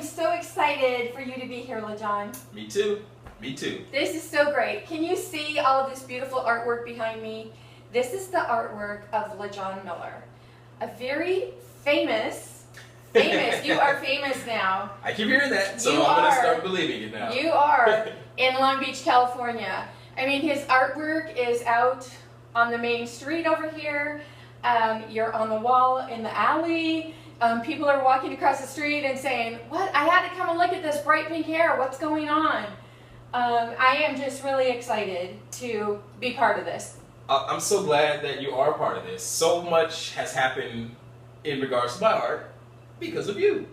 so excited for you to be here, LaJon. Me too. Me too. This is so great. Can you see all of this beautiful artwork behind me? This is the artwork of LaJon Miller, a very famous, you are famous now. I keep hearing that, so I'm going to start believing it now. You are in Long Beach, California. I mean, his artwork is out on the main street over here. You're on the wall in the alley. People are walking across the street and saying, "What? I had to come and look at this bright pink hair. What's going on?" I am just really excited to be part of this. I'm so glad that you are part of this. So much has happened in regards to my art because of you.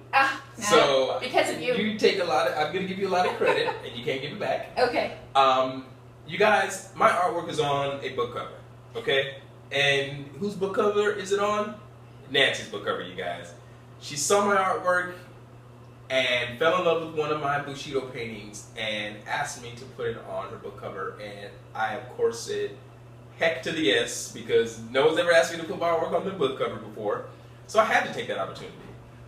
So because of you. You take a lot of, I'm going to give you a lot of credit and you can't give it back. Okay. You guys, my artwork is on a book cover, okay? And whose book cover is it on? Nancy's book cover, you guys. She saw my artwork and fell in love with one of my Bushido paintings and asked me to put it on her book cover, and I of course said heck to the yes, because no one's ever asked me to put my artwork on the book cover before, so I had to take that opportunity.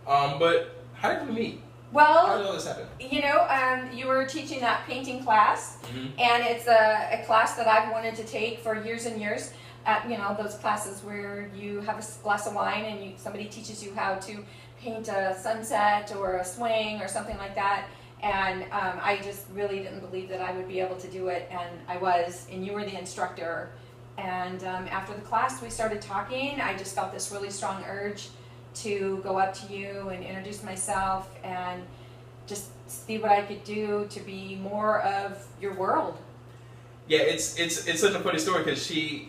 But how did we meet? Well, how did all this happen? You know, you were teaching that painting class, and it's a class that I've wanted to take for years and years. You know, those classes where you have a glass of wine and somebody teaches you how to paint a sunset or a swing or something like that. And I just really didn't believe that I would be able to do it, and I was, and you were the instructor. And after the class we started talking, I just felt this really strong urge to go up to you and introduce myself and just see what I could do to be more of your world. Yeah, it's such a funny story, because she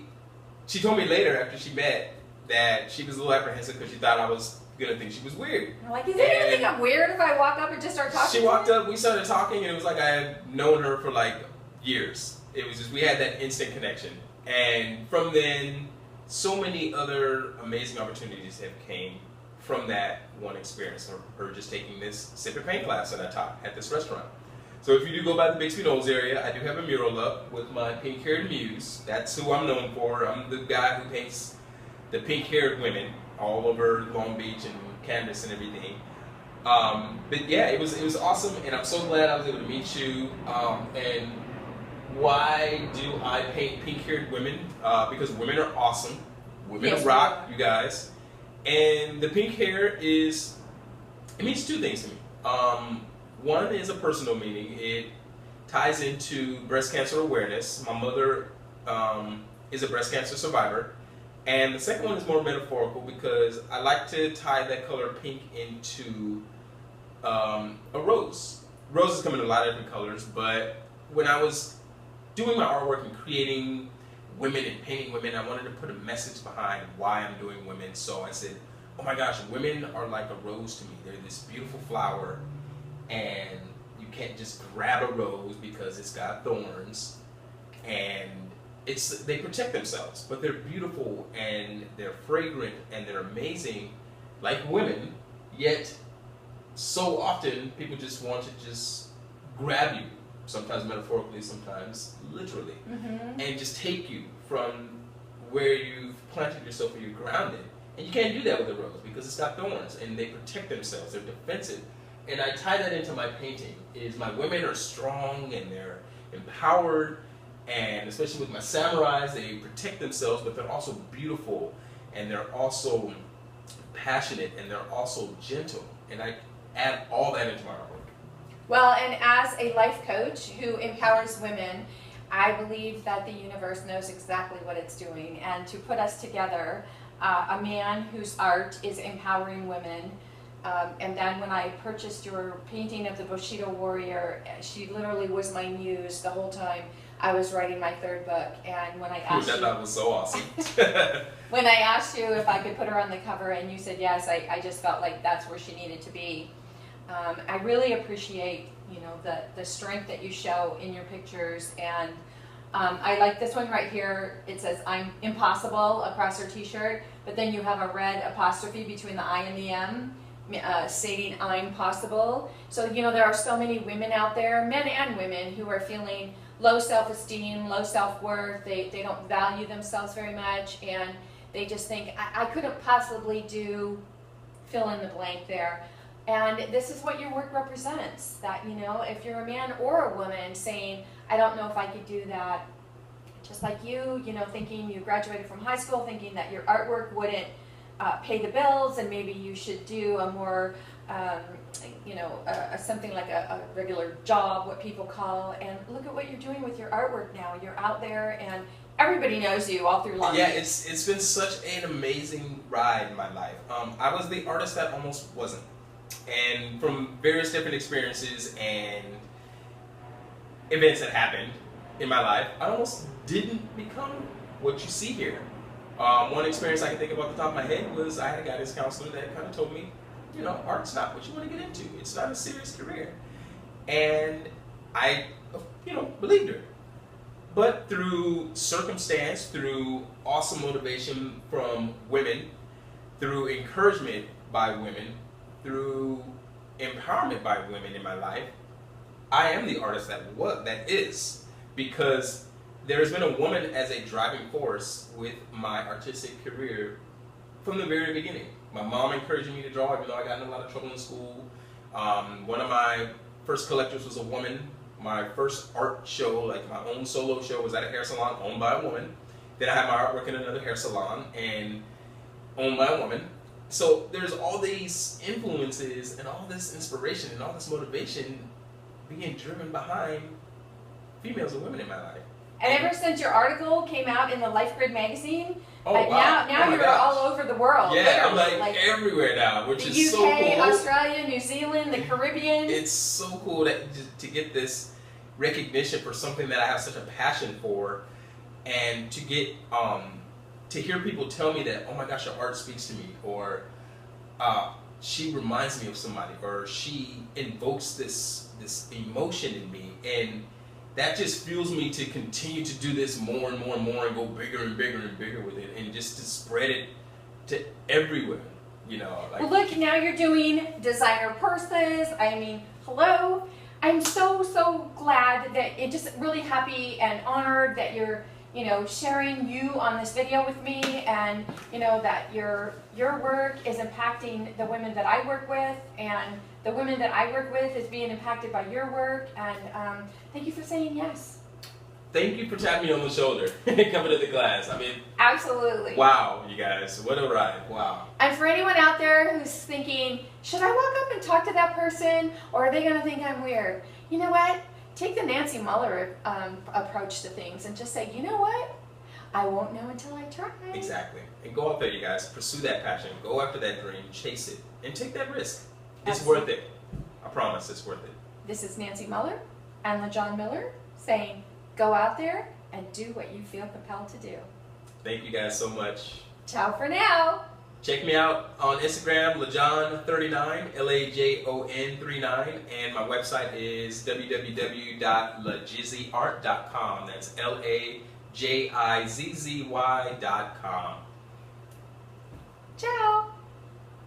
told me later after she met that she was a little apprehensive because she thought I was gonna think she was weird. I'm like, is anyone gonna think I'm weird if I walk up and just start talking? She walked up, we started talking, and it was like I had known her for like years. It was just, we had that instant connection. And from then, so many other amazing opportunities have came from that one experience, of her just taking this sip and paint class that I taught at this restaurant. So if you do go by the Bixby Knolls area, I do have a mural up with my pink-haired muse. That's who I'm known for. I'm the guy who paints the pink-haired women all over Long Beach and canvas and everything. But yeah, it was awesome, and I'm so glad I was able to meet you. And why do I paint pink-haired women? Because women are awesome. Women rock, you guys. And the pink hair it means two things to me. One is a personal meaning. It ties into breast cancer awareness. My mother is a breast cancer survivor. And the second one is more metaphorical, because I like to tie that color pink into a rose. Roses come in a lot of different colors, but when I was doing my artwork and creating women and painting women, I wanted to put a message behind why I'm doing women. So I said, oh my gosh, women are like a rose to me. They're this beautiful flower, and you can't just grab a rose because it's got thorns, and they protect themselves, but they're beautiful and they're fragrant and they're amazing like women, yet so often people just want to just grab you, sometimes metaphorically, sometimes literally, and just take you from where you've planted yourself, where you're grounded. And you can't do that with a rose because it's got thorns, and they protect themselves, they're defensive. And I tie that into my painting, is my women are strong and they're empowered, and especially with my samurais, they protect themselves, but they're also beautiful, and they're also passionate, and they're also gentle. And I add all that into my artwork. Well, and as a life coach who empowers women, I believe that the universe knows exactly what it's doing, and to put us together, a man whose art is empowering women. And then when I purchased your painting of the Bushido warrior, she literally was my muse the whole time I was writing my third book. And when I asked that was so awesome. when I asked you if I could put her on the cover and you said yes, I just felt like that's where she needed to be. I really appreciate, you know, the strength that you show in your pictures. And I like this one right here. It says "I'm impossible" across her t-shirt, but then you have a red apostrophe between the I and the M, stating "I'm possible." So, you know, there are so many women out there, men and women, who are feeling low self-esteem, low self-worth. They don't value themselves very much, and they just think, I couldn't possibly do fill in the blank there. And this is what your work represents, that, you know, if you're a man or a woman saying, I don't know if I could do that, just like you know, thinking you graduated from high school, thinking that your artwork wouldn't pay the bills, and maybe you should do a more, you know, something like a regular job, what people call, and look at what you're doing with your artwork now. You're out there, and everybody knows you all through Long Beach. Yeah, it's been such an amazing ride in my life. I was the artist that almost wasn't. And from various different experiences and events that happened in my life, I almost didn't become what you see here. One experience I can think of off the top of my head was I had a guidance counselor that kind of told me, you know, art's not what you want to get into. It's not a serious career. And I, you know, believed her. But through circumstance, through awesome motivation from women, through encouragement by women, through empowerment by women in my life, I am the artist that is, because there has been a woman as a driving force with my artistic career from the very beginning. My mom encouraging me to draw, even though I got in a lot of trouble in school. One of my first collectors was a woman. My first art show, like my own solo show, was at a hair salon owned by a woman. Then I had my artwork in another hair salon and owned by a woman. So there's all these influences and all this inspiration and all this motivation being driven behind females and women in my life. And ever since your article came out in the Life Grid magazine, wow. now you're all over the world. Yeah, I'm like everywhere now, which is so UK, cool. Australia, New Zealand, the Caribbean. It's so cool to get this recognition for something that I have such a passion for, and to get to hear people tell me that, oh my gosh, your art speaks to me, or she reminds me of somebody, or she invokes this emotion in me, and that just fuels me to continue to do this more and more and more, and go bigger and bigger and bigger with it, and just to spread it to everywhere, you know. Like, well, look, now you're doing designer purses. I mean, hello. I'm so glad that it just really happy and honored that you're, you know, sharing you on this video with me, and you know that your work is impacting the women that I work with, and the women that I work with is being impacted by your work. And thank you for saying yes. Thank you for tapping me on the shoulder and coming to the class. I mean, absolutely. Wow, you guys, what a ride! Wow. And for anyone out there who's thinking, should I walk up and talk to that person, or are they going to think I'm weird? You know what? Take the Nancy Mueller approach to things and just say, you know what? I won't know until I try. Exactly. And go out there, you guys. Pursue that passion. Go after that dream. Chase it. And take that risk. It's worth it. I promise it's worth it. This is Nancy Mueller and LaJon Miller saying, go out there and do what you feel compelled to do. Thank you guys so much. Ciao for now. Check me out on Instagram, LaJon39, LaJon39, and my website is www.lajizzyart.com. That's LAJIZZY.com. Ciao.